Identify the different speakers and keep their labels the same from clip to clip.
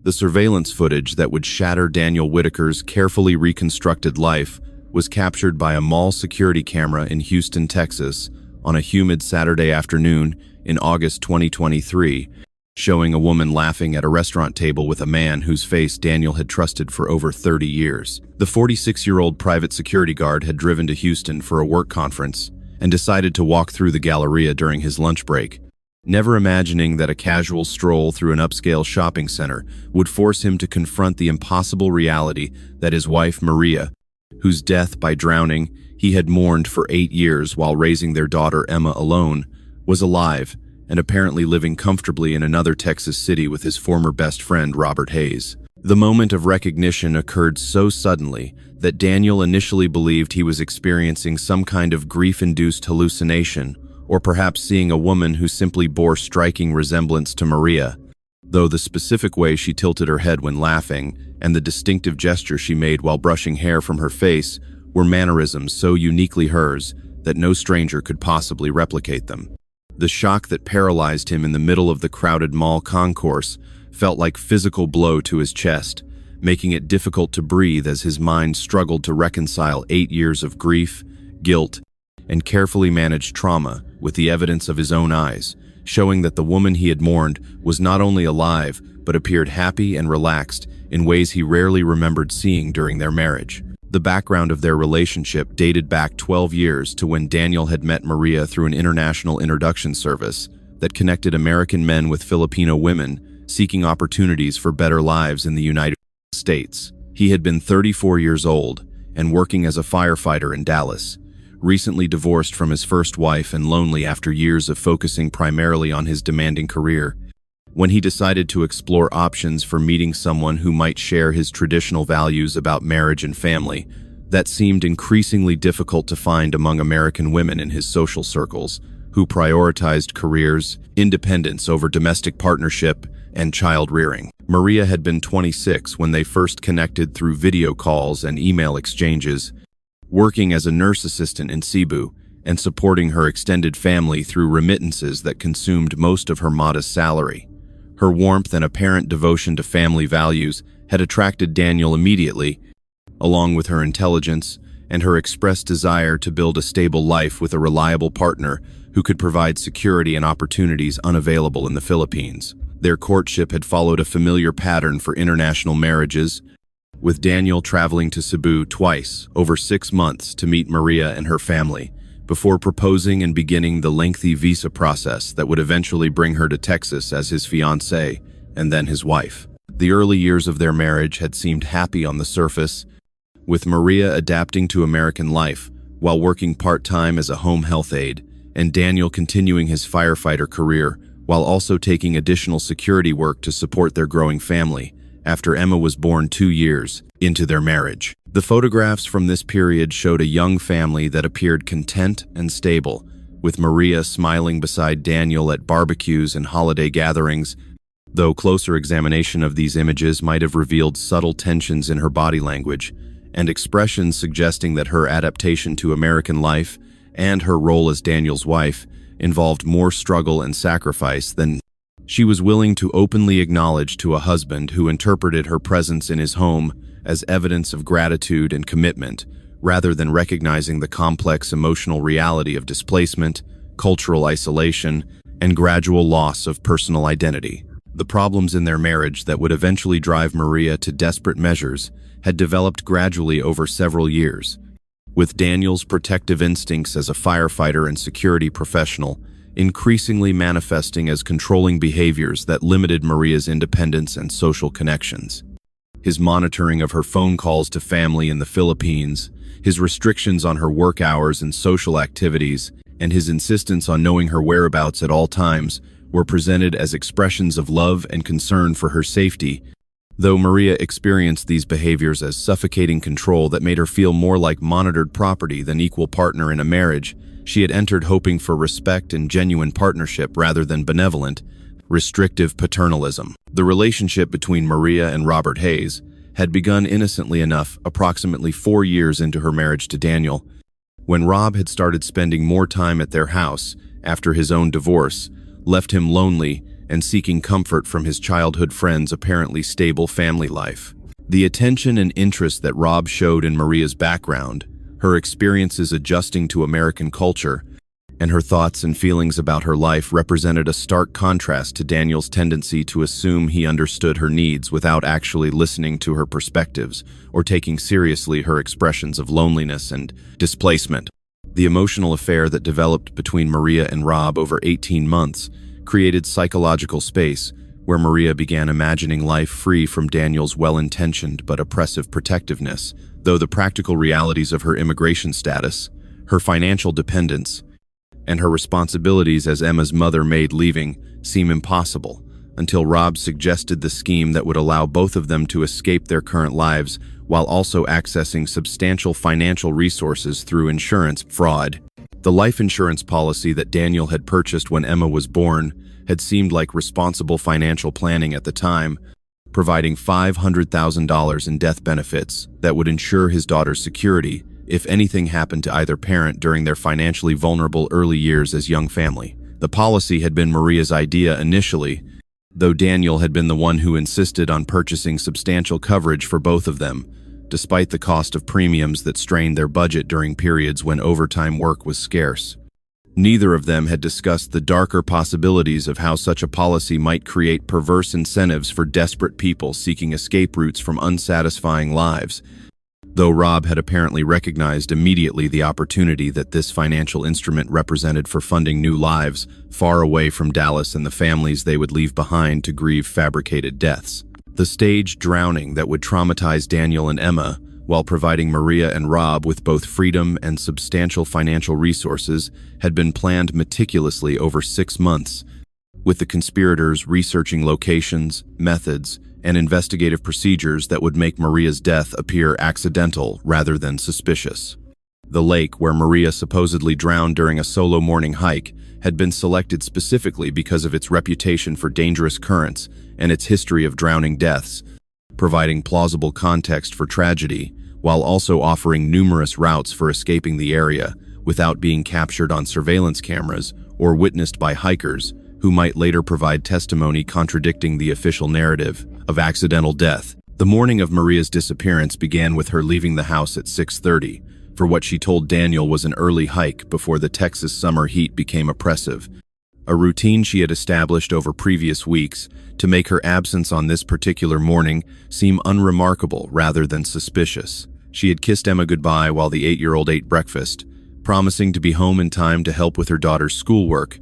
Speaker 1: The surveillance footage that would shatter Daniel Whitaker's carefully reconstructed life was captured by a mall security camera in Houston, Texas, on a humid Saturday afternoon in August 2023, showing a woman laughing at a restaurant table with a man whose face Daniel had trusted for over 30 years. The 46-year-old private security guard had driven to Houston for a work conference and decided to walk through the Galleria during his lunch break, never imagining that a casual stroll through an upscale shopping center would force him to confront the impossible reality that his wife, Maria, whose death by drowning he had mourned for 8 years while raising their daughter Emma alone, was alive and apparently living comfortably in another Texas city with his former best friend, Robert Hayes. The moment of recognition occurred so suddenly that Daniel initially believed he was experiencing some kind of grief-induced hallucination, or perhaps seeing a woman who simply bore striking resemblance to Maria, though the specific way she tilted her head when laughing and the distinctive gesture she made while brushing hair from her face were mannerisms so uniquely hers that no stranger could possibly replicate them. The shock that paralyzed him in the middle of the crowded mall concourse felt like a physical blow to his chest, making it difficult to breathe as his mind struggled to reconcile 8 years of grief, guilt, and carefully managed trauma with the evidence of his own eyes, showing that the woman he had mourned was not only alive but appeared happy and relaxed in ways he rarely remembered seeing during their marriage. The background of their relationship dated back 12 years to when Daniel had met Maria through an international introduction service that connected American men with Filipino women seeking opportunities for better lives in the United States. He had been 34 years old and working as a firefighter in Dallas, recently divorced from his first wife and lonely after years of focusing primarily on his demanding career. When he decided to explore options for meeting someone who might share his traditional values about marriage and family, that seemed increasingly difficult to find among American women in his social circles, who prioritized careers, independence over domestic partnership, and child rearing. Maria had been 26 when they first connected through video calls and email exchanges, working as a nurse assistant in Cebu and supporting her extended family through remittances that consumed most of her modest salary. Her warmth and apparent devotion to family values had attracted Daniel immediately, along with her intelligence and her expressed desire to build a stable life with a reliable partner who could provide security and opportunities unavailable in the Philippines. Their courtship had followed a familiar pattern for international marriages, with Daniel traveling to Cebu twice over 6 months to meet Maria and her family, before proposing and beginning the lengthy visa process that would eventually bring her to Texas as his fiancée and then his wife. The early years of their marriage had seemed happy on the surface, with Maria adapting to American life while working part-time as a home health aide, and Daniel continuing his firefighter career while also taking additional security work to support their growing family after Emma was born 2 years into their marriage. The photographs from this period showed a young family that appeared content and stable, with Maria smiling beside Daniel at barbecues and holiday gatherings, though closer examination of these images might have revealed subtle tensions in her body language and expressions suggesting that her adaptation to American life and her role as Daniel's wife involved more struggle and sacrifice than she was willing to openly acknowledge to a husband who interpreted her presence in his home as evidence of gratitude and commitment, rather than recognizing the complex emotional reality of displacement, cultural isolation, and gradual loss of personal identity. The problems in their marriage that would eventually drive Maria to desperate measures had developed gradually over several years, with Daniel's protective instincts as a firefighter and security professional increasingly manifesting as controlling behaviors that limited Maria's independence and social connections. His monitoring of her phone calls to family in the Philippines, his restrictions on her work hours and social activities, and his insistence on knowing her whereabouts at all times were presented as expressions of love and concern for her safety, though Maria experienced these behaviors as suffocating control that made her feel more like monitored property than equal partner in a marriage she had entered hoping for respect and genuine partnership rather than benevolent, restrictive paternalism. The relationship between Maria and Robert Hayes had begun innocently enough approximately 4 years into her marriage to Daniel, when Rob had started spending more time at their house after his own divorce left him lonely and seeking comfort from his childhood friend's apparently stable family life. The attention and interest that Rob showed in Maria's background, her experiences adjusting to American culture, and her thoughts and feelings about her life represented a stark contrast to Daniel's tendency to assume he understood her needs without actually listening to her perspectives or taking seriously her expressions of loneliness and displacement. The emotional affair that developed between Maria and Rob over 18 months created psychological space where Maria began imagining life free from Daniel's well-intentioned but oppressive protectiveness, though the practical realities of her immigration status, her financial dependence, and her responsibilities as Emma's mother made leaving seem impossible, until Rob suggested the scheme that would allow both of them to escape their current lives while also accessing substantial financial resources through insurance fraud. The life insurance policy that Daniel had purchased when Emma was born had seemed like responsible financial planning at the time, providing $500,000 in death benefits that would ensure his daughter's security if anything happened to either parent during their financially vulnerable early years as young family. The policy had been Maria's idea initially, though Daniel had been the one who insisted on purchasing substantial coverage for both of them, despite the cost of premiums that strained their budget during periods when overtime work was scarce. Neither of them had discussed the darker possibilities of how such a policy might create perverse incentives for desperate people seeking escape routes from unsatisfying lives, though Rob had apparently recognized immediately the opportunity that this financial instrument represented for funding new lives far away from Dallas and the families they would leave behind to grieve fabricated deaths. The staged drowning that would traumatize Daniel and Emma, while providing Maria and Rob with both freedom and substantial financial resources, had been planned meticulously over 6 months, with the conspirators researching locations, methods, and investigative procedures that would make Maria's death appear accidental rather than suspicious. The lake where Maria supposedly drowned during a solo morning hike had been selected specifically because of its reputation for dangerous currents and its history of drowning deaths, providing plausible context for tragedy while also offering numerous routes for escaping the area without being captured on surveillance cameras or witnessed by hikers who might later provide testimony contradicting the official narrative of accidental death. The morning of Maria's disappearance began with her leaving the house at 6:30 for what she told Daniel was an early hike before the Texas summer heat became oppressive, a routine she had established over previous weeks to make her absence on this particular morning seem unremarkable rather than suspicious. She had kissed Emma goodbye while the 8-year-old ate breakfast, promising to be home in time to help with her daughter's schoolwork,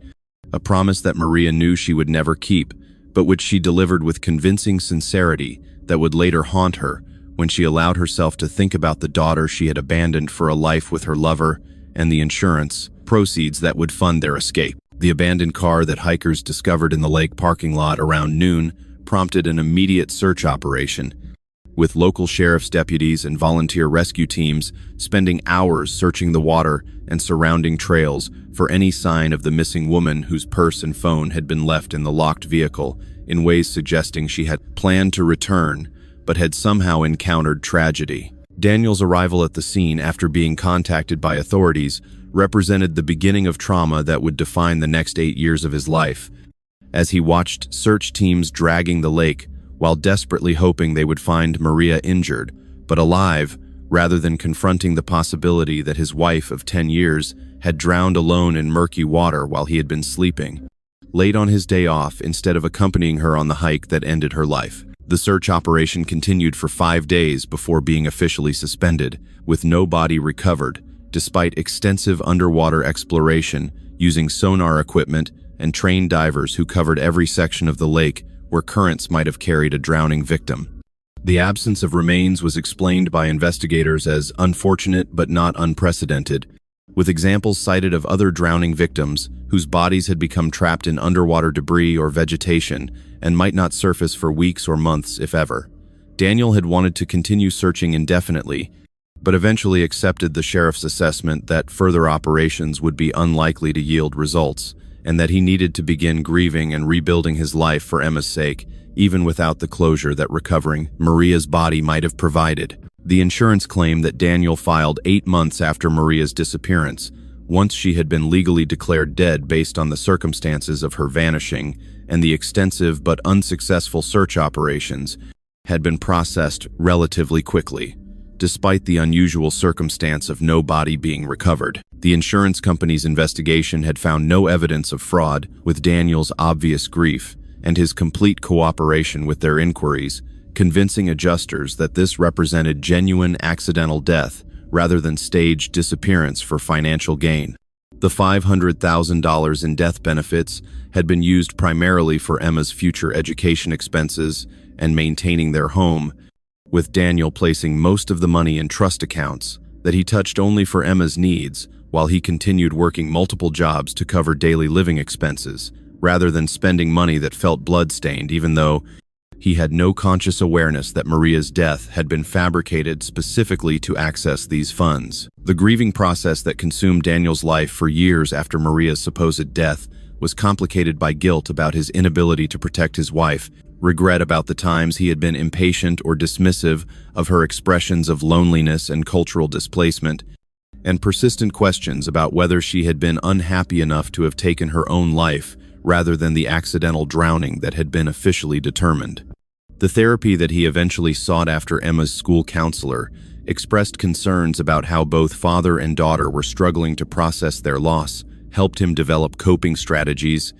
Speaker 1: a promise that Maria knew she would never keep, but which she delivered with convincing sincerity that would later haunt her when she allowed herself to think about the daughter she had abandoned for a life with her lover and the insurance proceeds that would fund their escape. The abandoned car that hikers discovered in the lake parking lot around noon prompted an immediate search operation, with local sheriff's deputies and volunteer rescue teams spending hours searching the water and surrounding trails for any sign of the missing woman whose purse and phone had been left in the locked vehicle in ways suggesting she had planned to return but had somehow encountered tragedy. Daniel's arrival at the scene after being contacted by authorities represented the beginning of trauma that would define the next 8 years of his life, as he watched search teams dragging the lake while desperately hoping they would find Maria injured, but alive, rather than confronting the possibility that his wife of 10 years had drowned alone in murky water while he had been sleeping, late on his day off instead of accompanying her on the hike that ended her life. The search operation continued for 5 days before being officially suspended, with no body recovered, despite extensive underwater exploration using sonar equipment and trained divers who covered every section of the lake where currents might have carried a drowning victim. The absence of remains was explained by investigators as unfortunate but not unprecedented, with examples cited of other drowning victims whose bodies had become trapped in underwater debris or vegetation and might not surface for weeks or months, if ever. Daniel had wanted to continue searching indefinitely, but eventually accepted the sheriff's assessment that further operations would be unlikely to yield results, and that he needed to begin grieving and rebuilding his life for Emma's sake, even without the closure that recovering Maria's body might have provided. The insurance claim that Daniel filed 8 months after Maria's disappearance, once she had been legally declared dead based on the circumstances of her vanishing and the extensive but unsuccessful search operations had been processed relatively quickly. Despite the unusual circumstance of no body being recovered, the insurance company's investigation had found no evidence of fraud, with Daniel's obvious grief and his complete cooperation with their inquiries, convincing adjusters that this represented genuine accidental death rather than staged disappearance for financial gain. The $500,000 in death benefits had been used primarily for Emma's future education expenses and maintaining their home, with Daniel placing most of the money in trust accounts that he touched only for Emma's needs, while he continued working multiple jobs to cover daily living expenses, rather than spending money that felt blood-stained, even though he had no conscious awareness that Maria's death had been fabricated specifically to access these funds. The grieving process that consumed Daniel's life for years after Maria's supposed death was complicated by guilt about his inability to protect his wife, regret about the times he had been impatient or dismissive of her expressions of loneliness and cultural displacement, and persistent questions about whether she had been unhappy enough to have taken her own life rather than the accidental drowning that had been officially determined. The therapy that he eventually sought after Emma's school counselor expressed concerns about how both father and daughter were struggling to process their loss, helped him develop coping strategies,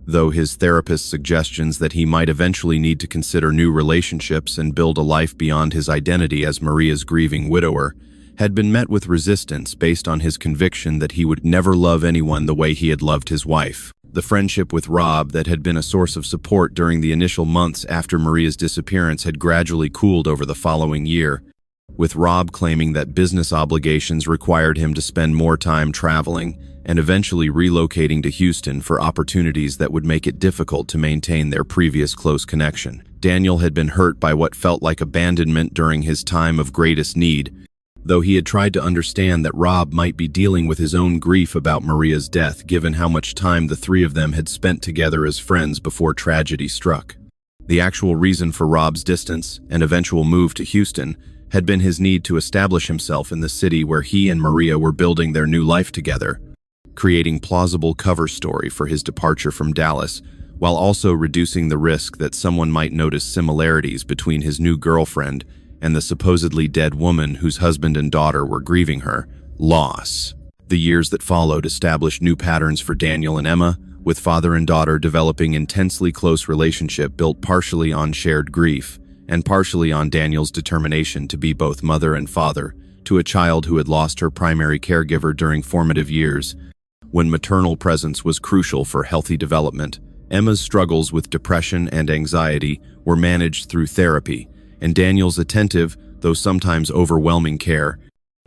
Speaker 1: though his therapist's suggestions that he might eventually need to consider new relationships and build a life beyond his identity as Maria's grieving widower had been met with resistance based on his conviction that he would never love anyone the way he had loved his wife. The friendship with Rob that had been a source of support during the initial months after Maria's disappearance had gradually cooled over the following year, with Rob claiming that business obligations required him to spend more time traveling and eventually relocating to Houston for opportunities that would make it difficult to maintain their previous close connection. Daniel had been hurt by what felt like abandonment during his time of greatest need, though he had tried to understand that Rob might be dealing with his own grief about Maria's death, given how much time the three of them had spent together as friends before tragedy struck. The actual reason for Rob's distance and eventual move to Houston had been his need to establish himself in the city where he and Maria were building their new life together, creating plausible cover story for his departure from Dallas, while also reducing the risk that someone might notice similarities between his new girlfriend and the supposedly dead woman whose husband and daughter were grieving her loss. The years that followed established new patterns for Daniel and Emma, with father and daughter developing intensely close relationship built partially on shared grief and partially on Daniel's determination to be both mother and father to a child who had lost her primary caregiver during formative years, when maternal presence was crucial for healthy development. Emma's struggles with depression and anxiety were managed through therapy, and Daniel's attentive, though sometimes overwhelming care,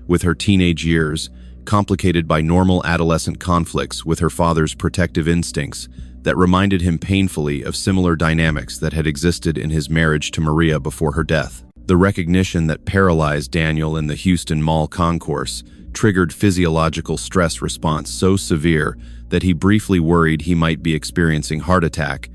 Speaker 1: with her teenage years, complicated by normal adolescent conflicts with her father's protective instincts that reminded him painfully of similar dynamics that had existed in his marriage to Maria before her death. The recognition that paralyzed Daniel in the Houston Mall concourse triggered physiological stress response so severe that he briefly worried he might be experiencing heart attack,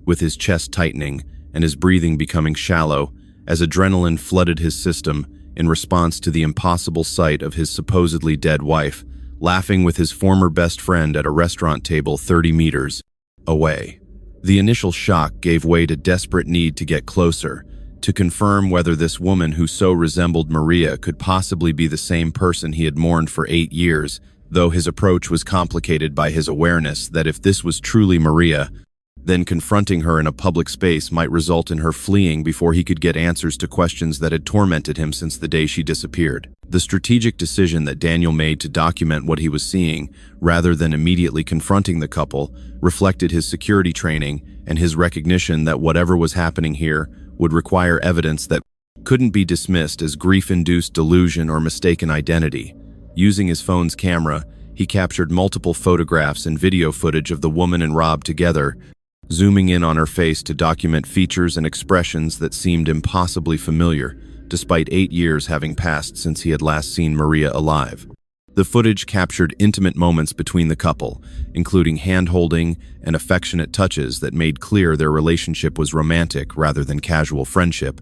Speaker 1: with his chest tightening and his breathing becoming shallow as adrenaline flooded his system in response to the impossible sight of his supposedly dead wife, laughing with his former best friend at a restaurant table 30 meters away. The initial shock gave way to desperate need to get closer, to confirm whether this woman who so resembled Maria could possibly be the same person he had mourned for 8 years, though his approach was complicated by his awareness that if this was truly Maria, then confronting her in a public space might result in her fleeing before he could get answers to questions that had tormented him since the day she disappeared. The strategic decision that Daniel made to document what he was seeing, rather than immediately confronting the couple, reflected his security training and his recognition that whatever was happening here would require evidence that couldn't be dismissed as grief-induced delusion or mistaken identity. Using his phone's camera, he captured multiple photographs and video footage of the woman and Rob together, zooming in on her face to document features and expressions that seemed impossibly familiar, despite 8 years having passed since he had last seen Maria alive. The footage captured intimate moments between the couple, including hand-holding and affectionate touches that made clear their relationship was romantic rather than casual friendship,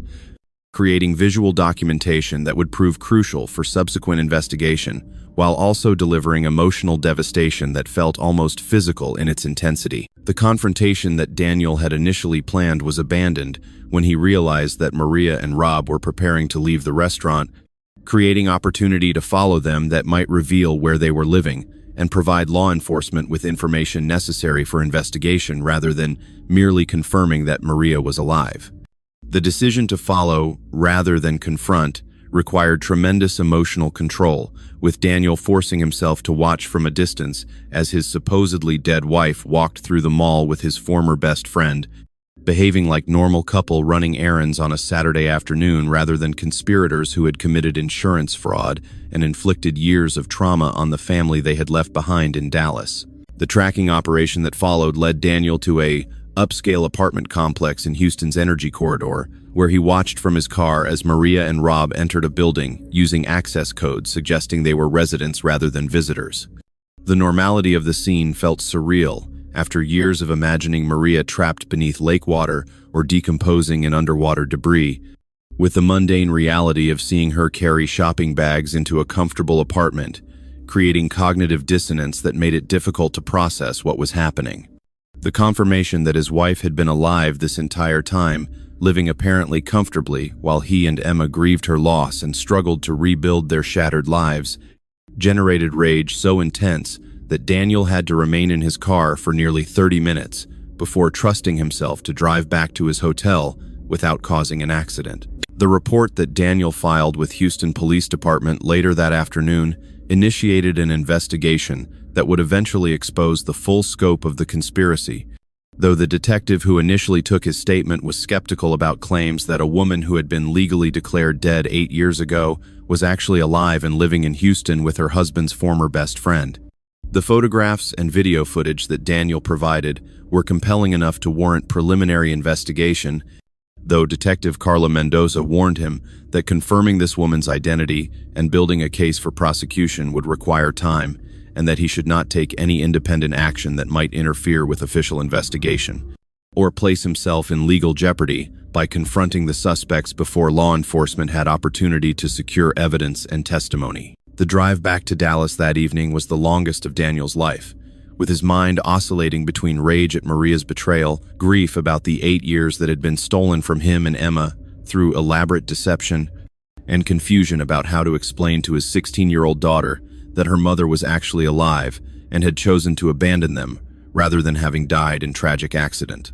Speaker 1: creating visual documentation that would prove crucial for subsequent investigation, while also delivering emotional devastation that felt almost physical in its intensity. The confrontation that Daniel had initially planned was abandoned when he realized that Maria and Rob were preparing to leave the restaurant, creating opportunity to follow them that might reveal where they were living and provide law enforcement with information necessary for investigation rather than merely confirming that Maria was alive. The decision to follow rather than confront required tremendous emotional control, with Daniel forcing himself to watch from a distance as his supposedly dead wife walked through the mall with his former best friend, behaving like normal couple running errands on a Saturday afternoon rather than conspirators who had committed insurance fraud and inflicted years of trauma on the family they had left behind in Dallas. The tracking operation that followed led Daniel to a upscale apartment complex in Houston's energy corridor, where he watched from his car as Maria and Rob entered a building using access codes suggesting they were residents rather than visitors. The normality of the scene felt surreal after years of imagining Maria trapped beneath lake water or decomposing in underwater debris, with the mundane reality of seeing her carry shopping bags into a comfortable apartment, creating cognitive dissonance that made it difficult to process what was happening. The confirmation that his wife had been alive this entire time, living apparently comfortably while he and Emma grieved her loss and struggled to rebuild their shattered lives, generated rage so intense that Daniel had to remain in his car for nearly 30 minutes before trusting himself to drive back to his hotel without causing an accident. The report that Daniel filed with Houston Police Department later that afternoon initiated an investigation that would eventually expose the full scope of the conspiracy, though the detective who initially took his statement was skeptical about claims that a woman who had been legally declared dead 8 years ago was actually alive and living in Houston with her husband's former best friend. The photographs and video footage that Daniel provided were compelling enough to warrant preliminary investigation, though Detective Carla Mendoza warned him that confirming this woman's identity and building a case for prosecution would require time, and that he should not take any independent action that might interfere with official investigation, or place himself in legal jeopardy by confronting the suspects before law enforcement had opportunity to secure evidence and testimony. The drive back to Dallas that evening was the longest of Daniel's life, with his mind oscillating between rage at Maria's betrayal, grief about the 8 years that had been stolen from him and Emma through elaborate deception, and confusion about how to explain to his 16-year-old daughter that her mother was actually alive and had chosen to abandon them rather than having died in tragic accident.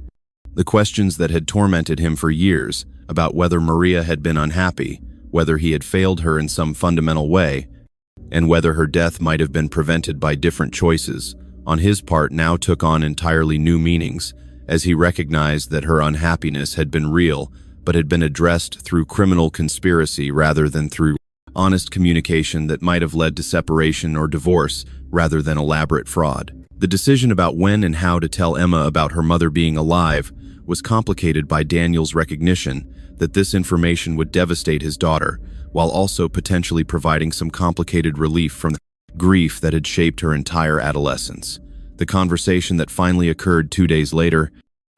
Speaker 1: The questions that had tormented him for years about whether Maria had been unhappy, whether he had failed her in some fundamental way, and whether her death might have been prevented by different choices on his part now took on entirely new meanings, as he recognized that her unhappiness had been real but had been addressed through criminal conspiracy rather than through honest communication that might have led to separation or divorce rather than elaborate fraud. The decision about when and how to tell Emma about her mother being alive was complicated by Daniel's recognition that this information would devastate his daughter, while also potentially providing some complicated relief from the grief that had shaped her entire adolescence. The conversation that finally occurred 2 days later,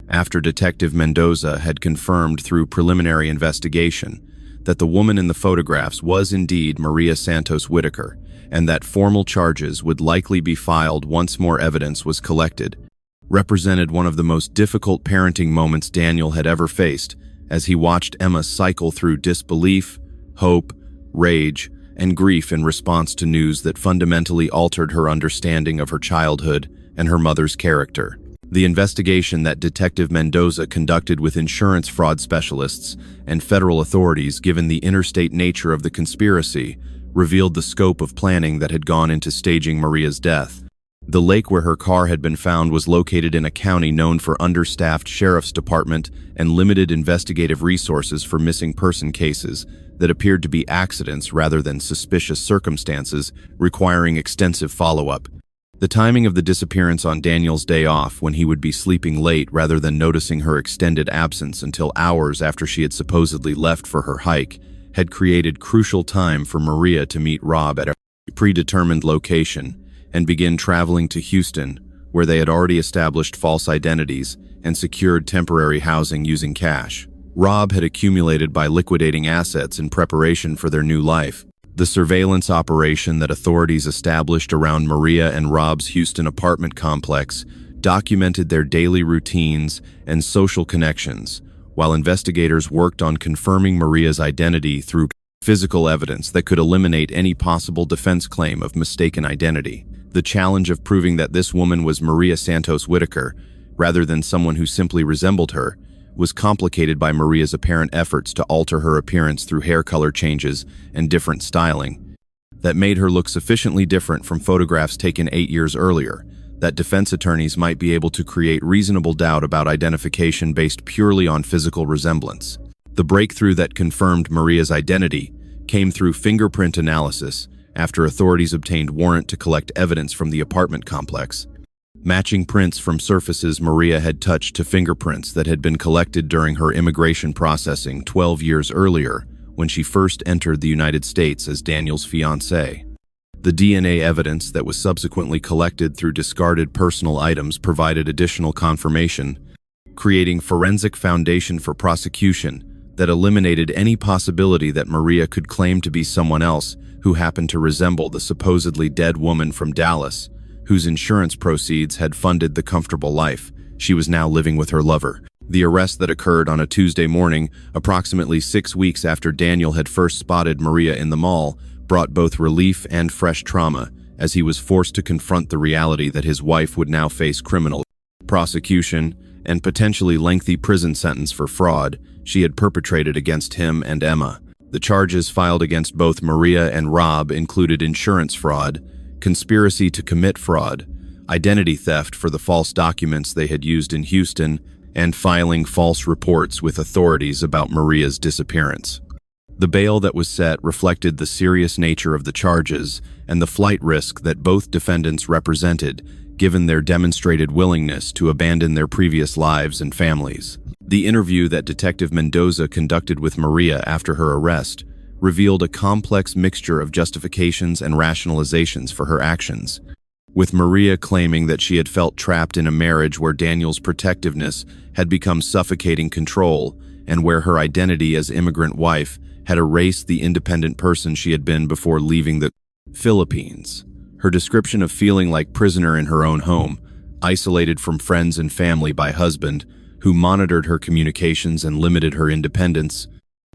Speaker 1: after Detective Mendoza had confirmed through preliminary investigation that the woman in the photographs was indeed Maria Santos Whitaker, and that formal charges would likely be filed once more evidence was collected, represented one of the most difficult parenting moments Daniel had ever faced, as he watched Emma cycle through disbelief, hope, rage, and grief in response to news that fundamentally altered her understanding of her childhood and her mother's character. The investigation that Detective Mendoza conducted with insurance fraud specialists and federal authorities, given the interstate nature of the conspiracy, revealed the scope of planning that had gone into staging Maria's death. The lake where her car had been found was located in a county known for understaffed sheriff's department and limited investigative resources for missing person cases that appeared to be accidents rather than suspicious circumstances requiring extensive follow-up. The timing of the disappearance on Daniel's day off, when he would be sleeping late rather than noticing her extended absence until hours after she had supposedly left for her hike, had created crucial time for Maria to meet Rob at a predetermined location and begin traveling to Houston, where they had already established false identities and secured temporary housing using cash Rob had accumulated by liquidating assets in preparation for their new life. The surveillance operation that authorities established around Maria and Rob's Houston apartment complex documented their daily routines and social connections, while investigators worked on confirming Maria's identity through physical evidence that could eliminate any possible defense claim of mistaken identity. The challenge of proving that this woman was Maria Santos Whitaker, rather than someone who simply resembled her, was complicated by Maria's apparent efforts to alter her appearance through hair color changes and different styling that made her look sufficiently different from photographs taken 8 years earlier that defense attorneys might be able to create reasonable doubt about identification based purely on physical resemblance. The breakthrough that confirmed Maria's identity came through fingerprint analysis after authorities obtained warrant to collect evidence from the apartment complex, matching prints from surfaces Maria had touched to fingerprints that had been collected during her immigration processing 12 years earlier when she first entered the United States as Daniel's fiancée. The DNA evidence that was subsequently collected through discarded personal items provided additional confirmation, creating forensic foundation for prosecution that eliminated any possibility that Maria could claim to be someone else who happened to resemble the supposedly dead woman from Dallas, whose insurance proceeds had funded the comfortable life she was now living with her lover. The arrest that occurred on a Tuesday morning, approximately 6 weeks after Daniel had first spotted Maria in the mall, brought both relief and fresh trauma, as he was forced to confront the reality that his wife would now face criminal prosecution and potentially lengthy prison sentence for fraud she had perpetrated against him and Emma. The charges filed against both Maria and Rob included insurance fraud, conspiracy to commit fraud, identity theft for the false documents they had used in Houston, and filing false reports with authorities about Maria's disappearance. The bail that was set reflected the serious nature of the charges and the flight risk that both defendants represented, given their demonstrated willingness to abandon their previous lives and families. The interview that Detective Mendoza conducted with Maria after her arrest revealed a complex mixture of justifications and rationalizations for her actions, with Maria claiming that she had felt trapped in a marriage where Daniel's protectiveness had become suffocating control and where her identity as immigrant wife had erased the independent person she had been before leaving the Philippines. Her description of feeling like prisoner in her own home, isolated from friends and family by husband, who monitored her communications and limited her independence,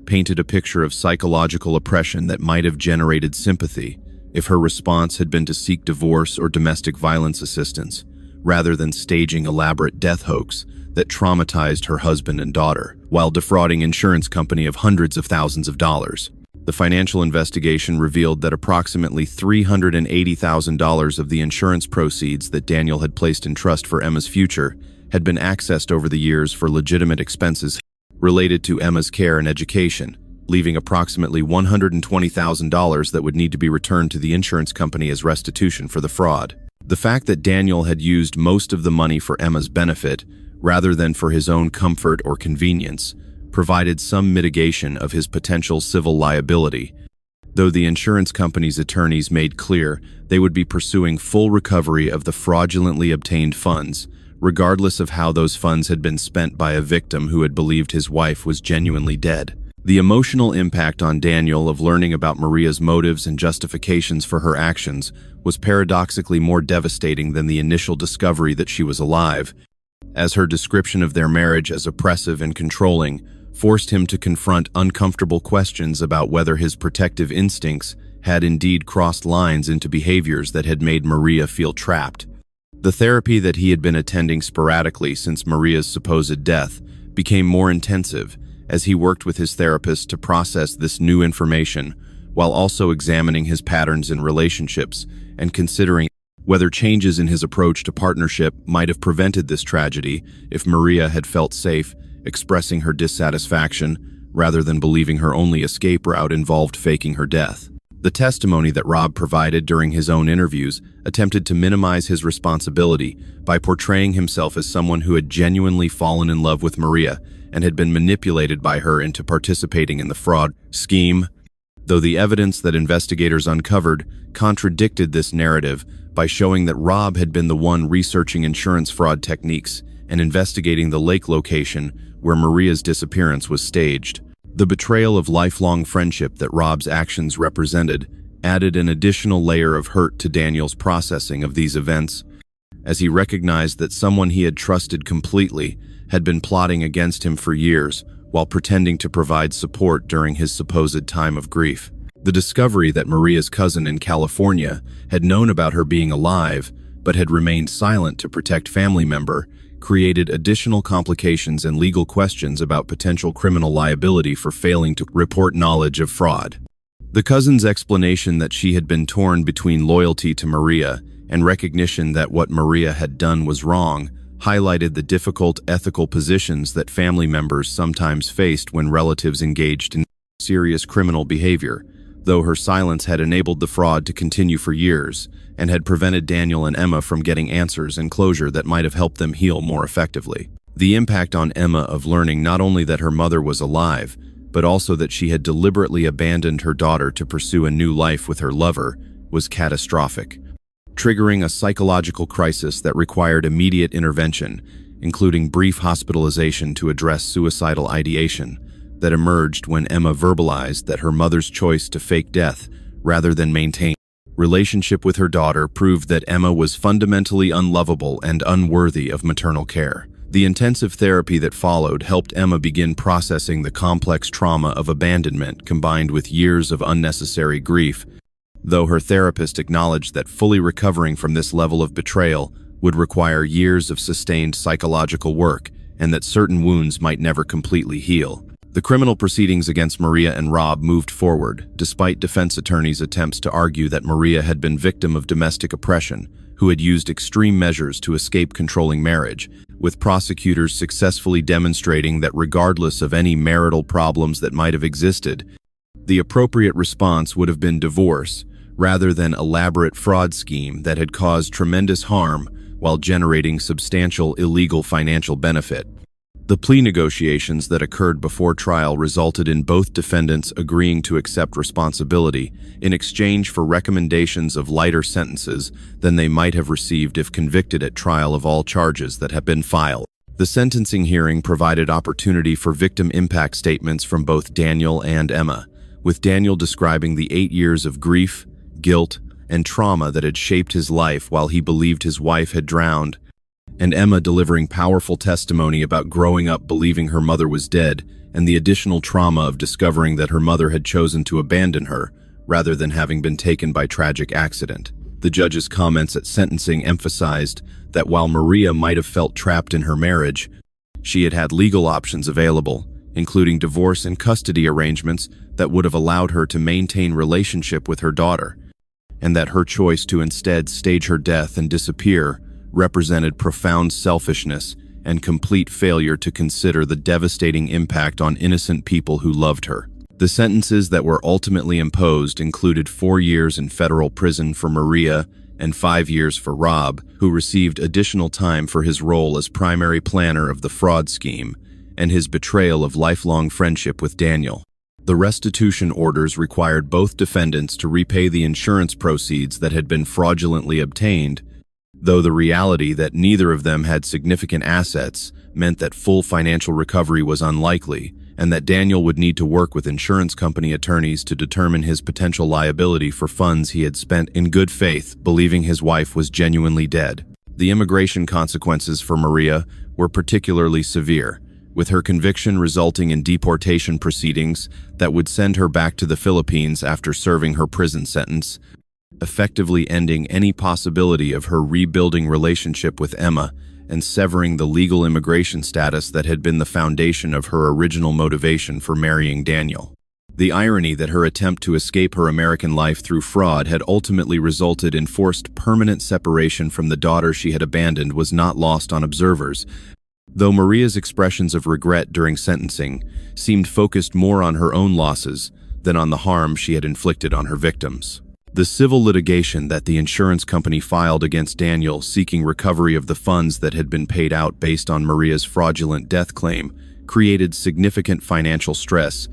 Speaker 1: painted a picture of psychological oppression that might have generated sympathy if her response had been to seek divorce or domestic violence assistance, rather than staging elaborate death hoax that traumatized her husband and daughter, while defrauding insurance company of hundreds of thousands of dollars. The financial investigation revealed that approximately $380,000 of the insurance proceeds that Daniel had placed in trust for Emma's future had been accessed over the years for legitimate expenses related to Emma's care and education, leaving approximately $120,000 that would need to be returned to the insurance company as restitution for the fraud. The fact that Daniel had used most of the money for Emma's benefit, rather than for his own comfort or convenience, provided some mitigation of his potential civil liability, though the insurance company's attorneys made clear they would be pursuing full recovery of the fraudulently obtained funds, regardless of how those funds had been spent by a victim who had believed his wife was genuinely dead. The emotional impact on Daniel of learning about Maria's motives and justifications for her actions was paradoxically more devastating than the initial discovery that she was alive, as her description of their marriage as oppressive and controlling forced him to confront uncomfortable questions about whether his protective instincts had indeed crossed lines into behaviors that had made Maria feel trapped. The therapy that he had been attending sporadically since Maria's supposed death became more intensive as he worked with his therapist to process this new information, while also examining his patterns in relationships and considering whether changes in his approach to partnership might have prevented this tragedy if Maria had felt safe expressing her dissatisfaction rather than believing her only escape route involved faking her death. The testimony that Rob provided during his own interviews attempted to minimize his responsibility by portraying himself as someone who had genuinely fallen in love with Maria and had been manipulated by her into participating in the fraud scheme, though the evidence that investigators uncovered contradicted this narrative by showing that Rob had been the one researching insurance fraud techniques and investigating the lake location where Maria's disappearance was staged. The betrayal of lifelong friendship that Rob's actions represented added an additional layer of hurt to Daniel's processing of these events, as he recognized that someone he had trusted completely had been plotting against him for years while pretending to provide support during his supposed time of grief. The discovery that Maria's cousin in California had known about her being alive but had remained silent to protect family member created additional complications and legal questions about potential criminal liability for failing to report knowledge of fraud. The cousin's explanation that she had been torn between loyalty to Maria and recognition that what Maria had done was wrong highlighted the difficult ethical positions that family members sometimes faced when relatives engaged in serious criminal behavior, though her silence had enabled the fraud to continue for years and had prevented Daniel and Emma from getting answers and closure that might have helped them heal more effectively. The impact on Emma of learning not only that her mother was alive, but also that she had deliberately abandoned her daughter to pursue a new life with her lover was catastrophic, triggering a psychological crisis that required immediate intervention, including brief hospitalization to address suicidal ideation that emerged when Emma verbalized that her mother's choice to fake death rather than maintain relationship with her daughter proved that Emma was fundamentally unlovable and unworthy of maternal care. The intensive therapy that followed helped Emma begin processing the complex trauma of abandonment combined with years of unnecessary grief, though her therapist acknowledged that fully recovering from this level of betrayal would require years of sustained psychological work and that certain wounds might never completely heal. The criminal proceedings against Maria and Rob moved forward, despite defense attorneys' attempts to argue that Maria had been victim of domestic oppression, who had used extreme measures to escape controlling marriage, with prosecutors successfully demonstrating that regardless of any marital problems that might have existed, the appropriate response would have been divorce, rather than elaborate fraud scheme that had caused tremendous harm while generating substantial illegal financial benefit. The plea negotiations that occurred before trial resulted in both defendants agreeing to accept responsibility in exchange for recommendations of lighter sentences than they might have received if convicted at trial of all charges that have been filed. The sentencing hearing provided opportunity for victim impact statements from both Daniel and Emma, with Daniel describing the 8 years of grief, guilt, and trauma that had shaped his life while he believed his wife had drowned, and Emma delivering powerful testimony about growing up believing her mother was dead and the additional trauma of discovering that her mother had chosen to abandon her rather than having been taken by tragic accident. The judge's comments at sentencing emphasized that while Maria might have felt trapped in her marriage, she had had legal options available, including divorce and custody arrangements that would have allowed her to maintain relationship with her daughter, and that her choice to instead stage her death and disappear represented profound selfishness and complete failure to consider the devastating impact on innocent people who loved her. The sentences that were ultimately imposed included 4 years in federal prison for Maria and 5 years for Rob, who received additional time for his role as primary planner of the fraud scheme and his betrayal of lifelong friendship with Daniel. The restitution orders required both defendants to repay the insurance proceeds that had been fraudulently obtained, though the reality that neither of them had significant assets meant that full financial recovery was unlikely, and that Daniel would need to work with insurance company attorneys to determine his potential liability for funds he had spent in good faith, believing his wife was genuinely dead. The immigration consequences for Maria were particularly severe, with her conviction resulting in deportation proceedings that would send her back to the Philippines after serving her prison sentence, effectively ending any possibility of her rebuilding relationship with Emma and severing the legal immigration status that had been the foundation of her original motivation for marrying Daniel. The irony that her attempt to escape her American life through fraud had ultimately resulted in forced permanent separation from the daughter she had abandoned was not lost on observers, though Maria's expressions of regret during sentencing seemed focused more on her own losses than on the harm she had inflicted on her victims. The civil litigation that the insurance company filed against Daniel seeking recovery of the funds that had been paid out based on Maria's fraudulent death claim created significant financial stress,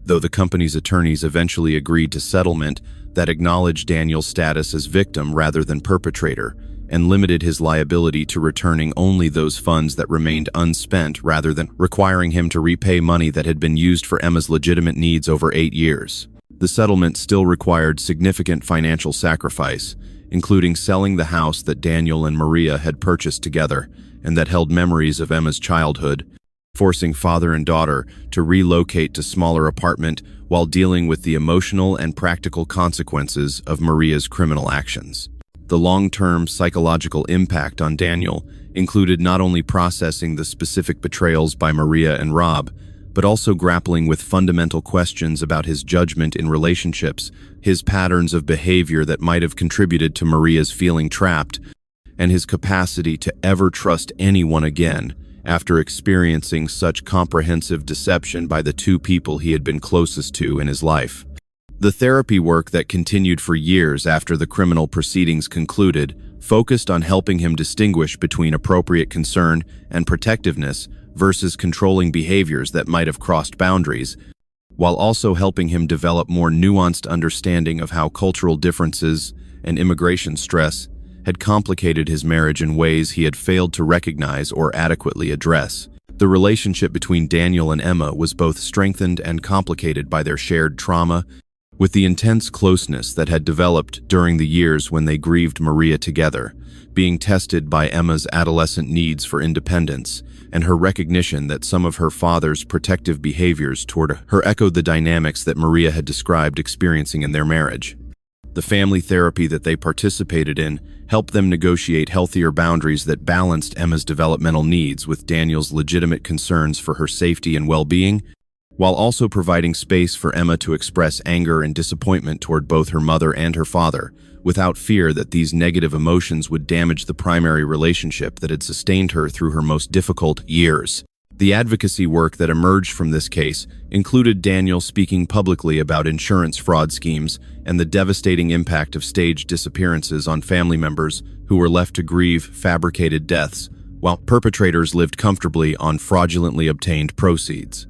Speaker 1: though the company's attorneys eventually agreed to settlement that acknowledged Daniel's status as victim rather than perpetrator and limited his liability to returning only those funds that remained unspent rather than requiring him to repay money that had been used for Emma's legitimate needs over 8 years. The settlement still required significant financial sacrifice, including selling the house that Daniel and Maria had purchased together and that held memories of Emma's childhood, forcing father and daughter to relocate to smaller apartment while dealing with the emotional and practical consequences of Maria's criminal actions. The long-term psychological impact on Daniel included not only processing the specific betrayals by Maria and Rob, but also grappling with fundamental questions about his judgment in relationships, his patterns of behavior that might have contributed to Maria's feeling trapped, and his capacity to ever trust anyone again after experiencing such comprehensive deception by the two people he had been closest to in his life. The therapy work that continued for years after the criminal proceedings concluded focused on helping him distinguish between appropriate concern and protectiveness versus controlling behaviors that might have crossed boundaries, while also helping him develop more nuanced understanding of how cultural differences and immigration stress had complicated his marriage in ways he had failed to recognize or adequately address. The relationship between Daniel and Emma was both strengthened and complicated by their shared trauma, with the intense closeness that had developed during the years when they grieved Maria together, being tested by Emma's adolescent needs for independence and her recognition that some of her father's protective behaviors toward her echoed the dynamics that Maria had described experiencing in their marriage. The family therapy that they participated in helped them negotiate healthier boundaries that balanced Emma's developmental needs with Daniel's legitimate concerns for her safety and well-being, while also providing space for Emma to express anger and disappointment toward both her mother and her father, without fear that these negative emotions would damage the primary relationship that had sustained her through her most difficult years. The advocacy work that emerged from this case included Daniel speaking publicly about insurance fraud schemes and the devastating impact of staged disappearances on family members who were left to grieve fabricated deaths, while perpetrators lived comfortably on fraudulently obtained proceeds.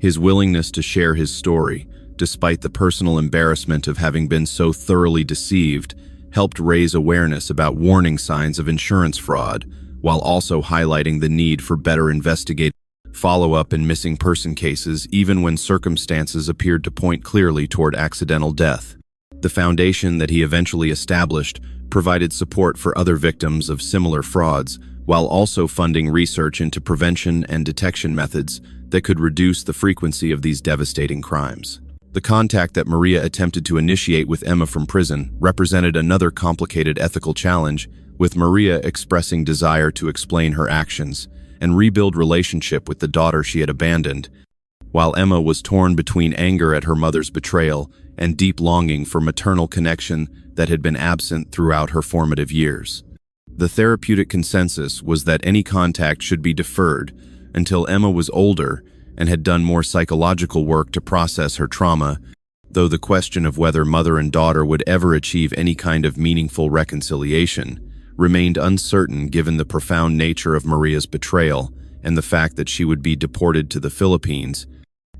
Speaker 1: His willingness to share his story, despite the personal embarrassment of having been so thoroughly deceived, helped raise awareness about warning signs of insurance fraud, while also highlighting the need for better investigative follow-up in missing person cases even when circumstances appeared to point clearly toward accidental death. The foundation that he eventually established provided support for other victims of similar frauds, while also funding research into prevention and detection methods that could reduce the frequency of these devastating crimes. The contact that Maria attempted to initiate with Emma from prison represented another complicated ethical challenge, with Maria expressing desire to explain her actions and rebuild relationship with the daughter she had abandoned, while Emma was torn between anger at her mother's betrayal and deep longing for maternal connection that had been absent throughout her formative years. The therapeutic consensus was that any contact should be deferred until Emma was older and had done more psychological work to process her trauma, though the question of whether mother and daughter would ever achieve any kind of meaningful reconciliation remained uncertain given the profound nature of Maria's betrayal and the fact that she would be deported to the Philippines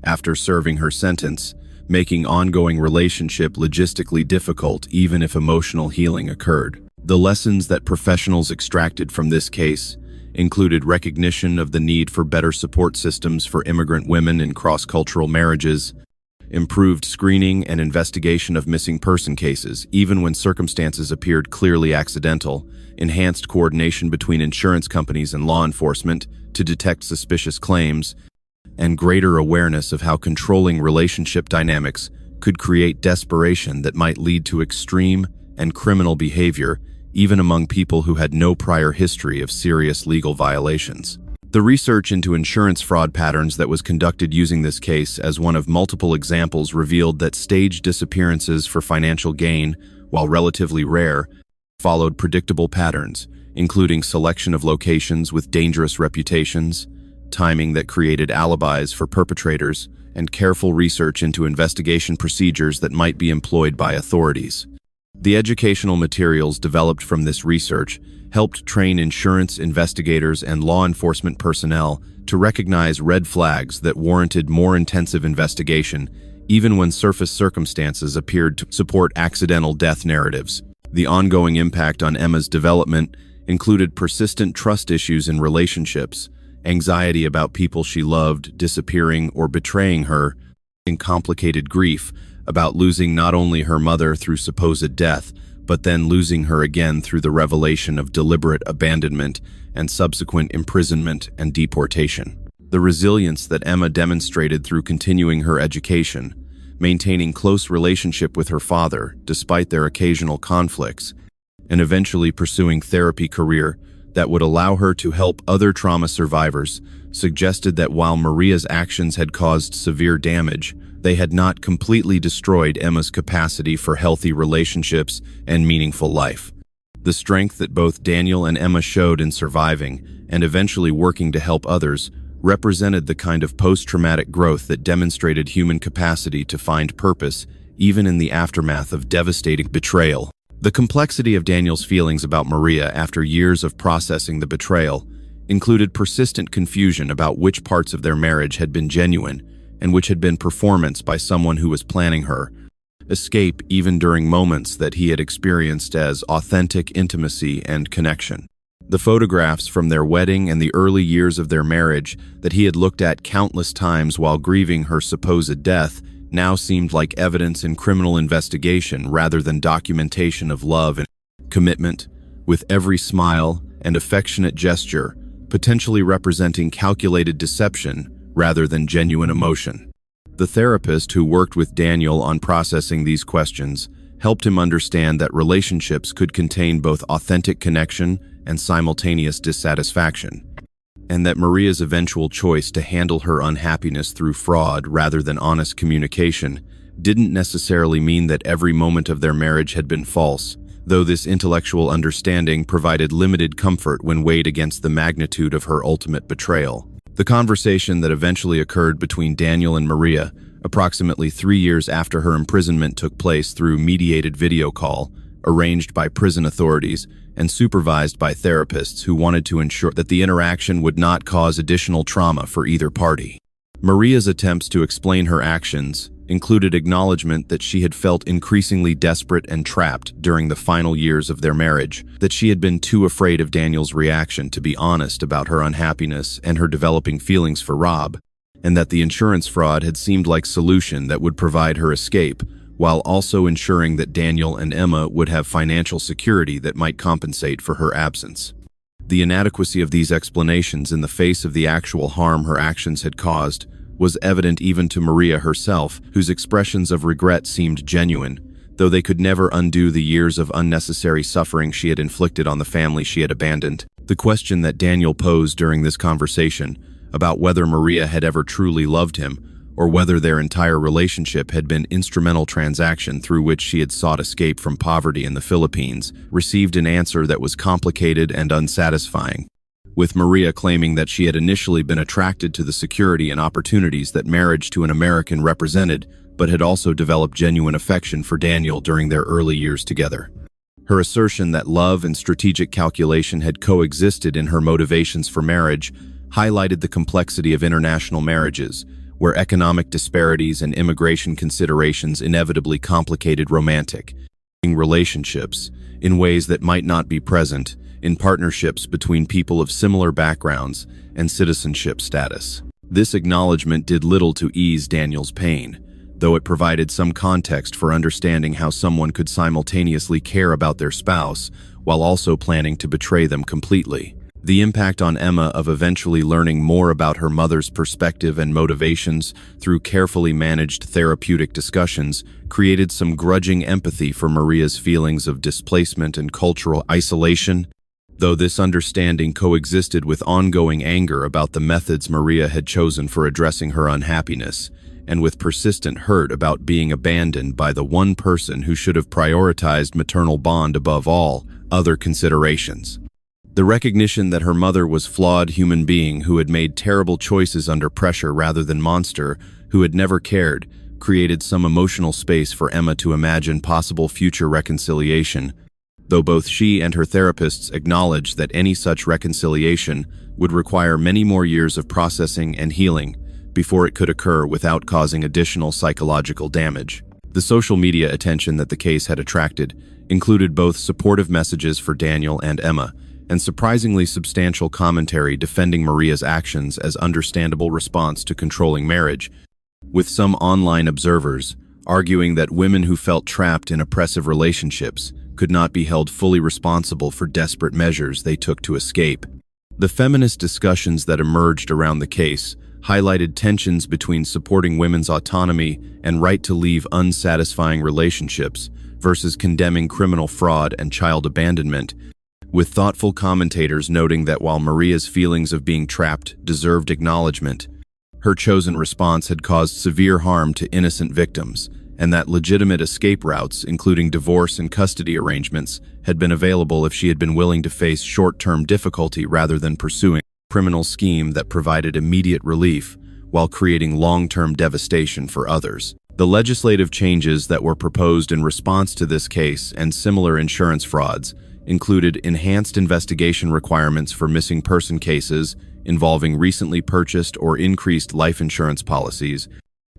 Speaker 1: after serving her sentence, making ongoing relationship logistically difficult even if emotional healing occurred. The lessons that professionals extracted from this case included recognition of the need for better support systems for immigrant women in cross-cultural marriages, improved screening and investigation of missing person cases, even when circumstances appeared clearly accidental, enhanced coordination between insurance companies and law enforcement to detect suspicious claims, and greater awareness of how controlling relationship dynamics could create desperation that might lead to extreme and criminal behavior, even among people who had no prior history of serious legal violations. The research into insurance fraud patterns that was conducted using this case as one of multiple examples revealed that staged disappearances for financial gain, while relatively rare, followed predictable patterns, including selection of locations with dangerous reputations, timing that created alibis for perpetrators, and careful research into investigation procedures that might be employed by authorities. The educational materials developed from this research helped train insurance investigators and law enforcement personnel to recognize red flags that warranted more intensive investigation, even when surface circumstances appeared to support accidental death narratives. The ongoing impact on Emma's development included persistent trust issues in relationships, anxiety about people she loved disappearing or betraying her, and complicated grief about losing not only her mother through supposed death, but then losing her again through the revelation of deliberate abandonment and subsequent imprisonment and deportation. The resilience that Emma demonstrated through continuing her education, maintaining close relationship with her father despite their occasional conflicts, and eventually pursuing therapy career that would allow her to help other trauma survivors, suggested that while Maria's actions had caused severe damage, they had not completely destroyed Emma's capacity for healthy relationships and meaningful life. The strength that both Daniel and Emma showed in surviving and eventually working to help others represented the kind of post-traumatic growth that demonstrated human capacity to find purpose even in the aftermath of devastating betrayal. The complexity of Daniel's feelings about Maria after years of processing the betrayal included persistent confusion about which parts of their marriage had been genuine and which had been performance by someone who was planning her, escape even during moments that he had experienced as authentic intimacy and connection. The photographs from their wedding and the early years of their marriage that he had looked at countless times while grieving her supposed death now seemed like evidence in criminal investigation rather than documentation of love and commitment, with every smile and affectionate gesture potentially representing calculated deception rather than genuine emotion. The therapist who worked with Daniel on processing these questions helped him understand that relationships could contain both authentic connection and simultaneous dissatisfaction, and that Maria's eventual choice to handle her unhappiness through fraud rather than honest communication didn't necessarily mean that every moment of their marriage had been false, though this intellectual understanding provided limited comfort when weighed against the magnitude of her ultimate betrayal. The conversation that eventually occurred between Daniel and Maria, approximately 3 years after her imprisonment took place through mediated video call, arranged by prison authorities and supervised by therapists who wanted to ensure that the interaction would not cause additional trauma for either party. Maria's attempts to explain her actions included acknowledgement that she had felt increasingly desperate and trapped during the final years of their marriage, that she had been too afraid of Daniel's reaction to be honest about her unhappiness and her developing feelings for Rob, and that the insurance fraud had seemed like a solution that would provide her escape, while also ensuring that Daniel and Emma would have financial security that might compensate for her absence. The inadequacy of these explanations in the face of the actual harm her actions had caused was evident even to Maria herself, whose expressions of regret seemed genuine, though they could never undo the years of unnecessary suffering she had inflicted on the family she had abandoned. The question that Daniel posed during this conversation about whether Maria had ever truly loved him, or whether their entire relationship had been an instrumental transaction through which she had sought escape from poverty in the Philippines, received an answer that was complicated and unsatisfying, with Maria claiming that she had initially been attracted to the security and opportunities that marriage to an American represented, but had also developed genuine affection for Daniel during their early years together. Her assertion that love and strategic calculation had coexisted in her motivations for marriage highlighted the complexity of international marriages, where economic disparities and immigration considerations inevitably complicated romantic relationships in ways that might not be present in partnerships between people of similar backgrounds and citizenship status. This acknowledgement did little to ease Daniel's pain, though it provided some context for understanding how someone could simultaneously care about their spouse while also planning to betray them completely. The impact on Emma of eventually learning more about her mother's perspective and motivations through carefully managed therapeutic discussions created some grudging empathy for Maria's feelings of displacement and cultural isolation, though this understanding coexisted with ongoing anger about the methods Maria had chosen for addressing her unhappiness, and with persistent hurt about being abandoned by the one person who should have prioritized maternal bond above all other considerations. The recognition that her mother was a flawed human being who had made terrible choices under pressure rather than monster who had never cared created some emotional space for Emma to imagine possible future reconciliation, though both she and her therapists acknowledged that any such reconciliation would require many more years of processing and healing before it could occur without causing additional psychological damage. The social media attention that the case had attracted included both supportive messages for Daniel and Emma, and surprisingly substantial commentary defending Maria's actions as understandable response to controlling marriage, with some online observers arguing that women who felt trapped in oppressive relationships could not be held fully responsible for desperate measures they took to escape. The feminist discussions that emerged around the case highlighted tensions between supporting women's autonomy and right to leave unsatisfying relationships versus condemning criminal fraud and child abandonment, with thoughtful commentators noting that while Maria's feelings of being trapped deserved acknowledgement, her chosen response had caused severe harm to innocent victims, and that legitimate escape routes, including divorce and custody arrangements, had been available if she had been willing to face short-term difficulty rather than pursuing a criminal scheme that provided immediate relief while creating long-term devastation for others. The legislative changes that were proposed in response to this case and similar insurance frauds included enhanced investigation requirements for missing person cases involving recently purchased or increased life insurance policies,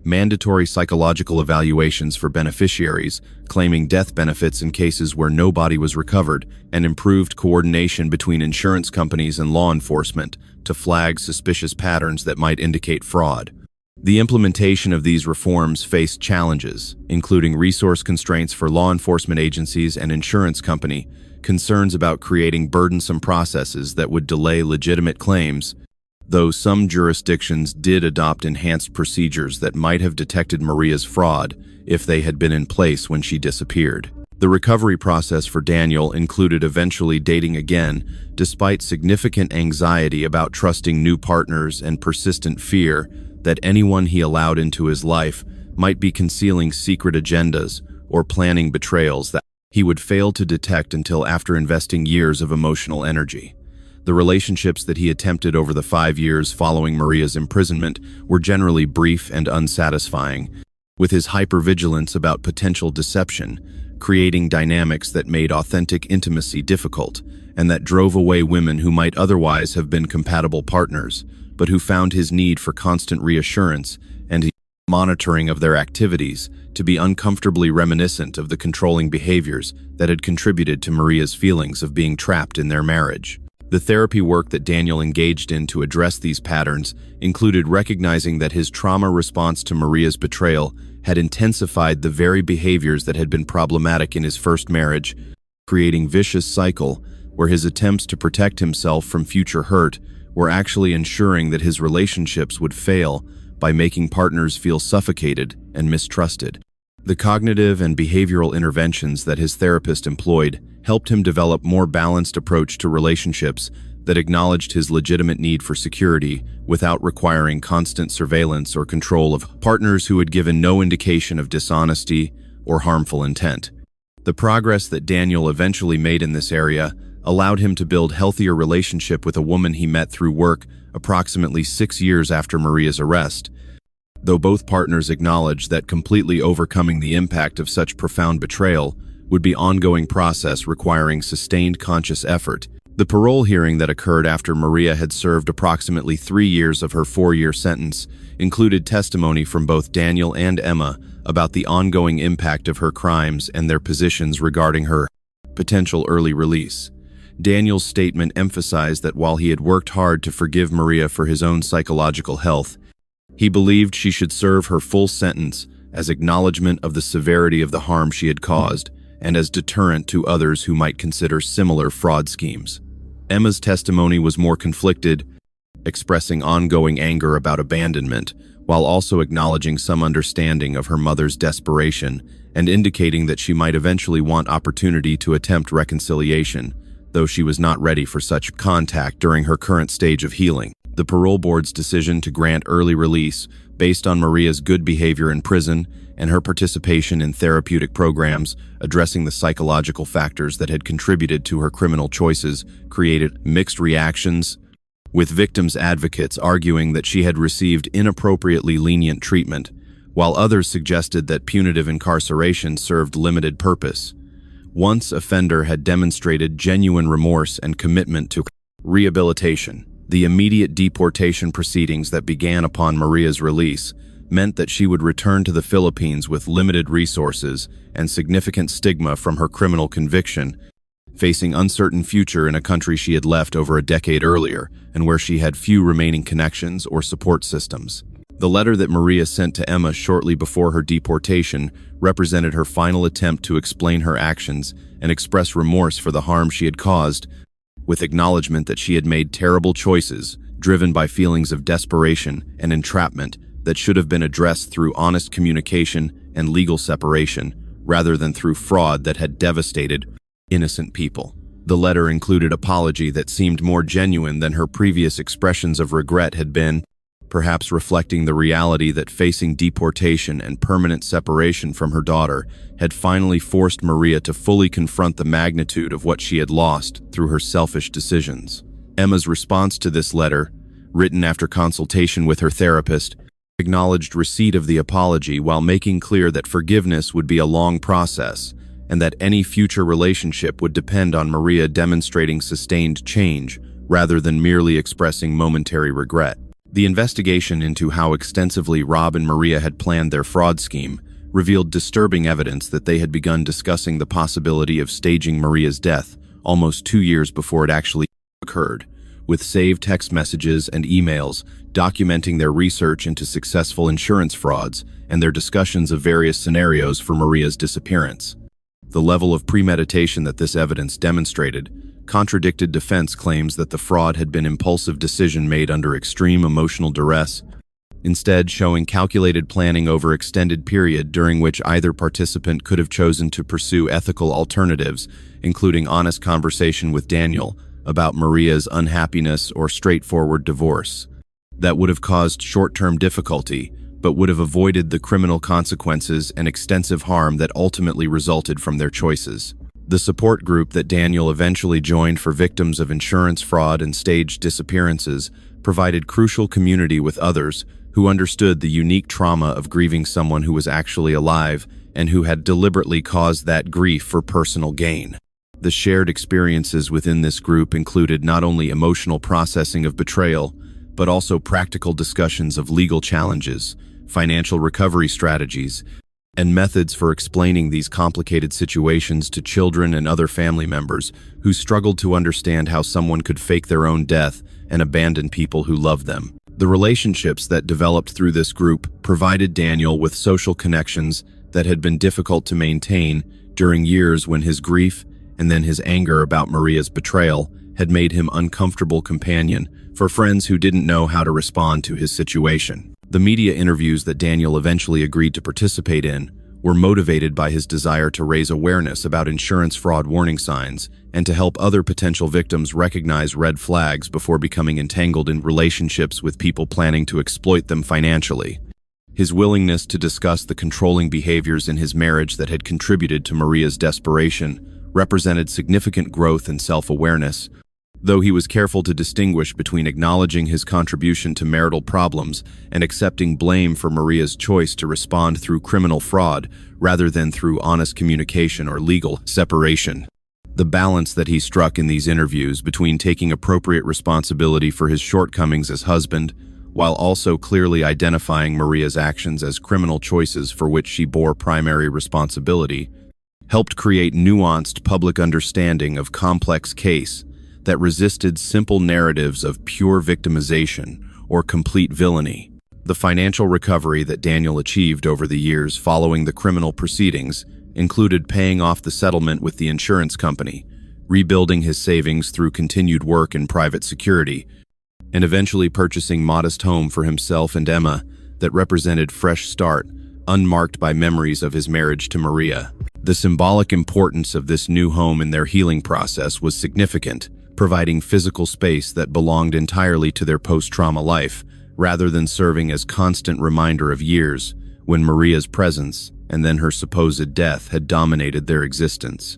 Speaker 1: mandatory psychological evaluations for beneficiaries claiming death benefits in cases where no body was recovered, and improved coordination between insurance companies and law enforcement to flag suspicious patterns that might indicate fraud. The implementation of these reforms faced challenges, including resource constraints for law enforcement agencies and insurance company, concerns about creating burdensome processes that would delay legitimate claims, though some jurisdictions did adopt enhanced procedures that might have detected Maria's fraud if they had been in place when she disappeared. The recovery process for Daniel included eventually dating again, despite significant anxiety about trusting new partners and persistent fear that anyone he allowed into his life might be concealing secret agendas or planning betrayals that he would fail to detect until after investing years of emotional energy. The relationships that he attempted over the 5 years following Maria's imprisonment were generally brief and unsatisfying, with his hypervigilance about potential deception creating dynamics that made authentic intimacy difficult and that drove away women who might otherwise have been compatible partners, but who found his need for constant reassurance and monitoring of their activities to be uncomfortably reminiscent of the controlling behaviors that had contributed to Maria's feelings of being trapped in their marriage. The therapy work that Daniel engaged in to address these patterns included recognizing that his trauma response to Maria's betrayal had intensified the very behaviors that had been problematic in his first marriage, creating a vicious cycle where his attempts to protect himself from future hurt were actually ensuring that his relationships would fail by making partners feel suffocated and mistrusted. The cognitive and behavioral interventions that his therapist employed helped him develop a more balanced approach to relationships that acknowledged his legitimate need for security without requiring constant surveillance or control of partners who had given no indication of dishonesty or harmful intent. The progress that Daniel eventually made in this area allowed him to build a healthier relationship with a woman he met through work approximately 6 years after Maria's arrest. Though both partners acknowledged that completely overcoming the impact of such profound betrayal would be an ongoing process requiring sustained conscious effort. The parole hearing that occurred after Maria had served approximately 3 years of her 4-year sentence included testimony from both Daniel and Emma about the ongoing impact of her crimes and their positions regarding her potential early release. Daniel's statement emphasized that while he had worked hard to forgive Maria for his own psychological health, he believed she should serve her full sentence as acknowledgement of the severity of the harm she had caused and as deterrent to others who might consider similar fraud schemes. Emma's testimony was more conflicted, expressing ongoing anger about abandonment, while also acknowledging some understanding of her mother's desperation and indicating that she might eventually want opportunity to attempt reconciliation, though she was not ready for such contact during her current stage of healing. The parole board's decision to grant early release based on Maria's good behavior in prison and her participation in therapeutic programs addressing the psychological factors that had contributed to her criminal choices created mixed reactions, with victims' advocates arguing that she had received inappropriately lenient treatment, while others suggested that punitive incarceration served limited purpose. Once offender had demonstrated genuine remorse and commitment to rehabilitation, the immediate deportation proceedings that began upon Maria's release meant that she would return to the Philippines with limited resources and significant stigma from her criminal conviction, facing uncertain future in a country she had left over a decade earlier and where she had few remaining connections or support systems. The letter that Maria sent to Emma shortly before her deportation represented her final attempt to explain her actions and express remorse for the harm she had caused, with acknowledgement that she had made terrible choices driven by feelings of desperation and entrapment that should have been addressed through honest communication and legal separation, rather than through fraud that had devastated innocent people. The letter included apology that seemed more genuine than her previous expressions of regret had been, perhaps reflecting the reality that facing deportation and permanent separation from her daughter had finally forced Maria to fully confront the magnitude of what she had lost through her selfish decisions. Emma's response to this letter, written after consultation with her therapist, acknowledged receipt of the apology while making clear that forgiveness would be a long process and that any future relationship would depend on Maria demonstrating sustained change rather than merely expressing momentary regret. The investigation into how extensively Rob and Maria had planned their fraud scheme revealed disturbing evidence that they had begun discussing the possibility of staging Maria's death almost 2 years before it actually occurred, with saved text messages and emails documenting their research into successful insurance frauds and their discussions of various scenarios for Maria's disappearance. The level of premeditation that this evidence demonstrated contradicted defense claims that the fraud had been impulsive decision made under extreme emotional duress, instead showing calculated planning over extended period during which either participant could have chosen to pursue ethical alternatives, including honest conversation with Daniel about Maria's unhappiness or straightforward divorce. That would have caused short-term difficulty, but would have avoided the criminal consequences and extensive harm that ultimately resulted from their choices. The support group that Daniel eventually joined for victims of insurance fraud and staged disappearances provided crucial community with others who understood the unique trauma of grieving someone who was actually alive and who had deliberately caused that grief for personal gain. The shared experiences within this group included not only emotional processing of betrayal, but also practical discussions of legal challenges, financial recovery strategies, and methods for explaining these complicated situations to children and other family members who struggled to understand how someone could fake their own death and abandon people who loved them. The relationships that developed through this group provided Daniel with social connections that had been difficult to maintain during years when his grief and then his anger about Maria's betrayal had made him an uncomfortable companion for friends who didn't know how to respond to his situation. The media interviews that Daniel eventually agreed to participate in were motivated by his desire to raise awareness about insurance fraud warning signs and to help other potential victims recognize red flags before becoming entangled in relationships with people planning to exploit them financially. His willingness to discuss the controlling behaviors in his marriage that had contributed to Maria's desperation represented significant growth and self-awareness, though he was careful to distinguish between acknowledging his contribution to marital problems and accepting blame for Maria's choice to respond through criminal fraud rather than through honest communication or legal separation. The balance that he struck in these interviews between taking appropriate responsibility for his shortcomings as husband, while also clearly identifying Maria's actions as criminal choices for which she bore primary responsibility, helped create nuanced public understanding of complex case that resisted simple narratives of pure victimization or complete villainy. The financial recovery that Daniel achieved over the years following the criminal proceedings included paying off the settlement with the insurance company, rebuilding his savings through continued work in private security, and eventually purchasing a modest home for himself and Emma that represented a fresh start, unmarked by memories of his marriage to Maria. The symbolic importance of this new home in their healing process was significant, providing physical space that belonged entirely to their post-trauma life, rather than serving as constant reminder of years when Maria's presence and then her supposed death had dominated their existence.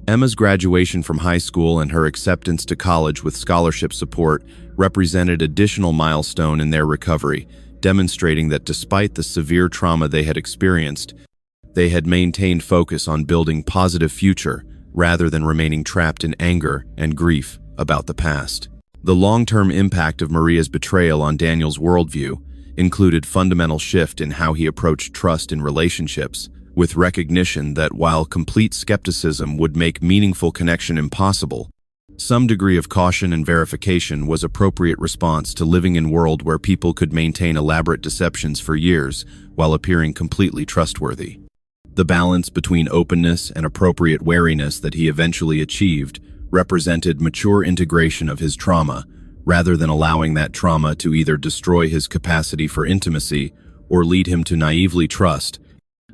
Speaker 1: Emma's graduation from high school and her acceptance to college with scholarship support represented additional milestone in their recovery, demonstrating that despite the severe trauma they had experienced, they had maintained focus on building positive future rather than remaining trapped in anger and grief about the past. The long-term impact of Maria's betrayal on Daniel's worldview included fundamental shift in how he approached trust in relationships, with recognition that while complete skepticism would make meaningful connection impossible, some degree of caution and verification was appropriate response to living in a world where people could maintain elaborate deceptions for years while appearing completely trustworthy. The balance between openness and appropriate wariness that he eventually achieved represented mature integration of his trauma, rather than allowing that trauma to either destroy his capacity for intimacy or lead him to naively trust,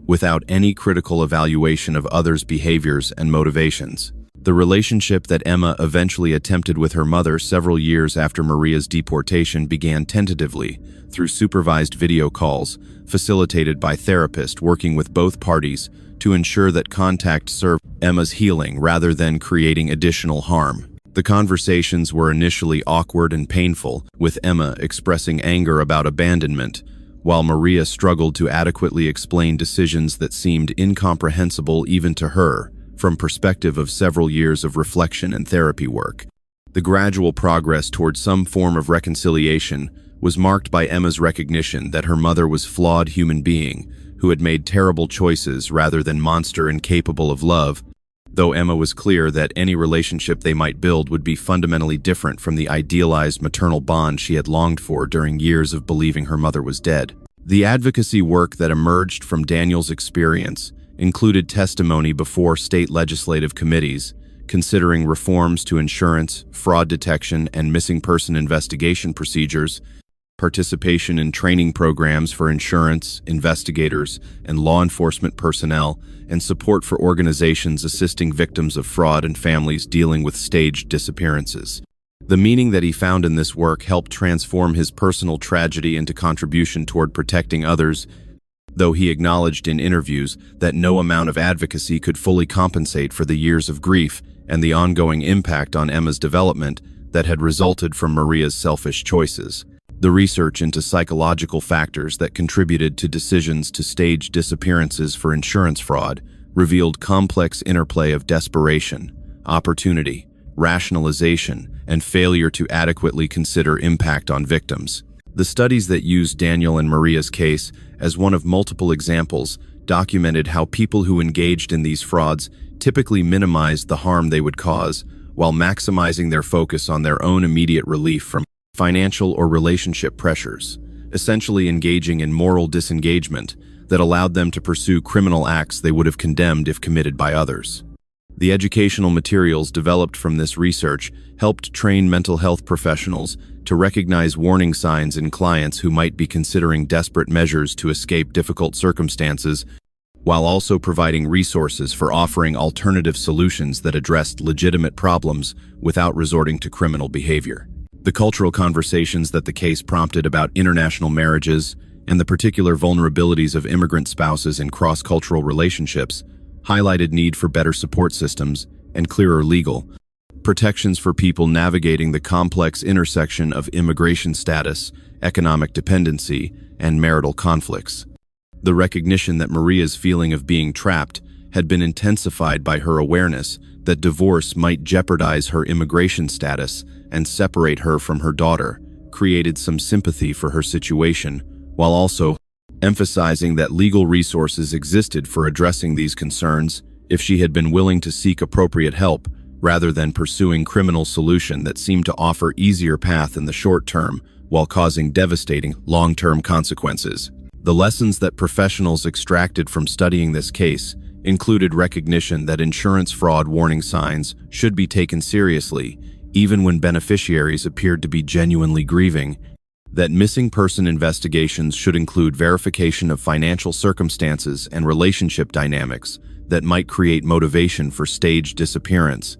Speaker 1: without any critical evaluation of others' behaviors and motivations. The relationship that Emma eventually attempted with her mother several years after Maria's deportation began tentatively through supervised video calls, facilitated by therapists working with both parties to ensure that contact served Emma's healing rather than creating additional harm. The conversations were initially awkward and painful, with Emma expressing anger about abandonment, while Maria struggled to adequately explain decisions that seemed incomprehensible even to her, from perspective of several years of reflection and therapy work. The gradual progress towards some form of reconciliation was marked by Emma's recognition that her mother was a flawed human being who had made terrible choices rather than monster incapable of love, though Emma was clear that any relationship they might build would be fundamentally different from the idealized maternal bond she had longed for during years of believing her mother was dead. The advocacy work that emerged from Daniel's experience included testimony before state legislative committees, considering reforms to insurance, fraud detection, and missing person investigation procedures, participation in training programs for insurance, investigators, and law enforcement personnel, and support for organizations assisting victims of fraud and families dealing with staged disappearances. The meaning that he found in this work helped transform his personal tragedy into contribution toward protecting others, though he acknowledged in interviews that no amount of advocacy could fully compensate for the years of grief and the ongoing impact on Emma's development that had resulted from Maria's selfish choices. The research into psychological factors that contributed to decisions to stage disappearances for insurance fraud revealed complex interplay of desperation, opportunity, rationalization, and failure to adequately consider impact on victims. The studies that used Daniel and Maria's case as one of multiple examples documented how people who engaged in these frauds typically minimized the harm they would cause, while maximizing their focus on their own immediate relief from financial or relationship pressures, essentially engaging in moral disengagement that allowed them to pursue criminal acts they would have condemned if committed by others. The educational materials developed from this research helped train mental health professionals to recognize warning signs in clients who might be considering desperate measures to escape difficult circumstances, while also providing resources for offering alternative solutions that addressed legitimate problems without resorting to criminal behavior. The cultural conversations that the case prompted about international marriages and the particular vulnerabilities of immigrant spouses in cross-cultural relationships highlighted need for better support systems and clearer legal protections for people navigating the complex intersection of immigration status, economic dependency, and marital conflicts. The recognition that Maria's feeling of being trapped had been intensified by her awareness that divorce might jeopardize her immigration status and separate her from her daughter created some sympathy for her situation, while also emphasizing that legal resources existed for addressing these concerns if she had been willing to seek appropriate help rather than pursuing criminal solution that seemed to offer easier path in the short term while causing devastating long-term consequences. The lessons that professionals extracted from studying this case included recognition that insurance fraud warning signs should be taken seriously, even when beneficiaries appeared to be genuinely grieving, that missing person investigations should include verification of financial circumstances and relationship dynamics that might create motivation for staged disappearance,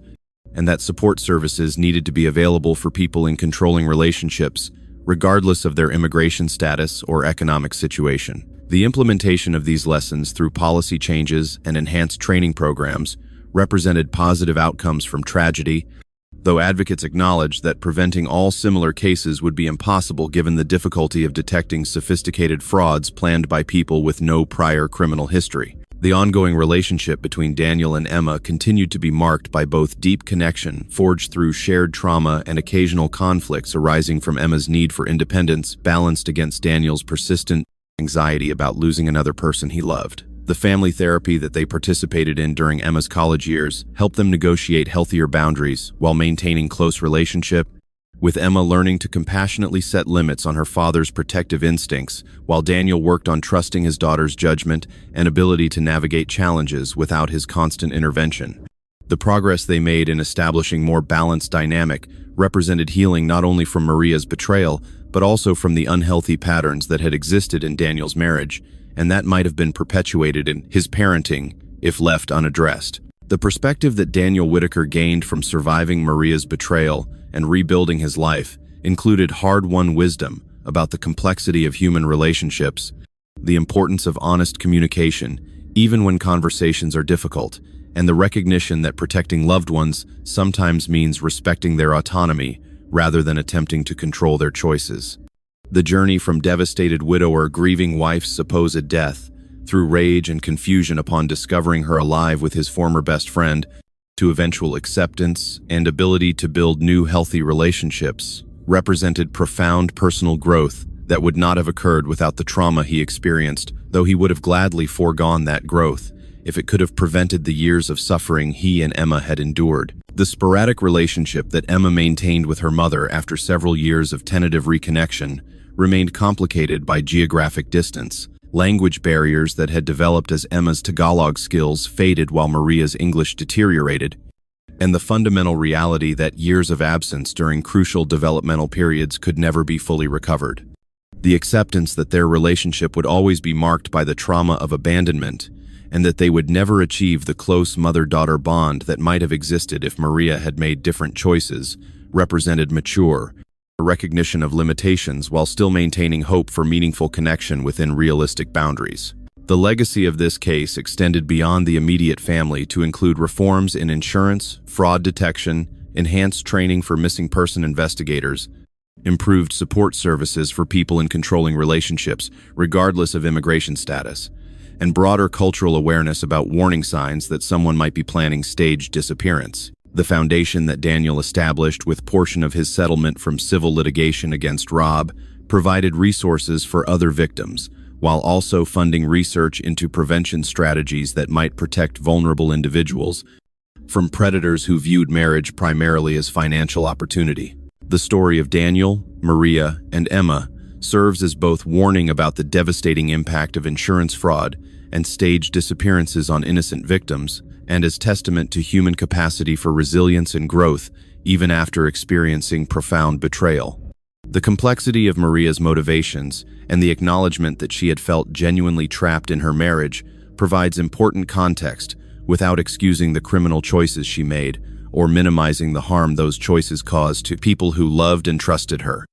Speaker 1: and that support services needed to be available for people in controlling relationships, regardless of their immigration status or economic situation. The implementation of these lessons through policy changes and enhanced training programs represented positive outcomes from tragedy, though advocates acknowledged that preventing all similar cases would be impossible given the difficulty of detecting sophisticated frauds planned by people with no prior criminal history. The ongoing relationship between Daniel and Emma continued to be marked by both deep connection, forged through shared trauma, and occasional conflicts arising from Emma's need for independence, balanced against Daniel's persistent anxiety about losing another person he loved. The family therapy that they participated in during Emma's college years helped them negotiate healthier boundaries while maintaining close relationship, with Emma learning to compassionately set limits on her father's protective instincts, while Daniel worked on trusting his daughter's judgment and ability to navigate challenges without his constant intervention. The progress they made in establishing more balanced dynamic represented healing not only from Maria's betrayal, but also from the unhealthy patterns that had existed in Daniel's marriage, and that might have been perpetuated in his parenting if left unaddressed. The perspective that Daniel Whitaker gained from surviving Maria's betrayal and rebuilding his life included hard-won wisdom about the complexity of human relationships, the importance of honest communication, even when conversations are difficult, and the recognition that protecting loved ones sometimes means respecting their autonomy rather than attempting to control their choices. The journey from devastated widower grieving wife's supposed death, through rage and confusion upon discovering her alive with his former best friend, to eventual acceptance and ability to build new healthy relationships, represented profound personal growth that would not have occurred without the trauma he experienced, though he would have gladly foregone that growth if it could have prevented the years of suffering he and Emma had endured. The sporadic relationship that Emma maintained with her mother after several years of tentative reconnection remained complicated by geographic distance, language barriers that had developed as Emma's Tagalog skills faded while Maria's English deteriorated, and the fundamental reality that years of absence during crucial developmental periods could never be fully recovered. The acceptance that their relationship would always be marked by the trauma of abandonment, and that they would never achieve the close mother-daughter bond that might have existed if Maria had made different choices, represented mature, a recognition of limitations while still maintaining hope for meaningful connection within realistic boundaries. The legacy of this case extended beyond the immediate family to include reforms in insurance, fraud detection, enhanced training for missing person investigators, improved support services for people in controlling relationships, regardless of immigration status, and broader cultural awareness about warning signs that someone might be planning staged disappearance. The foundation that Daniel established with portion of his settlement from civil litigation against Rob provided resources for other victims, while also funding research into prevention strategies that might protect vulnerable individuals from predators who viewed marriage primarily as financial opportunity. The story of Daniel, Maria, and Emma serves as both warning about the devastating impact of insurance fraud and staged disappearances on innocent victims, and as testament to human capacity for resilience and growth even after experiencing profound betrayal. The complexity of Maria's motivations and the acknowledgement that she had felt genuinely trapped in her marriage provides important context without excusing the criminal choices she made or minimizing the harm those choices caused to people who loved and trusted her.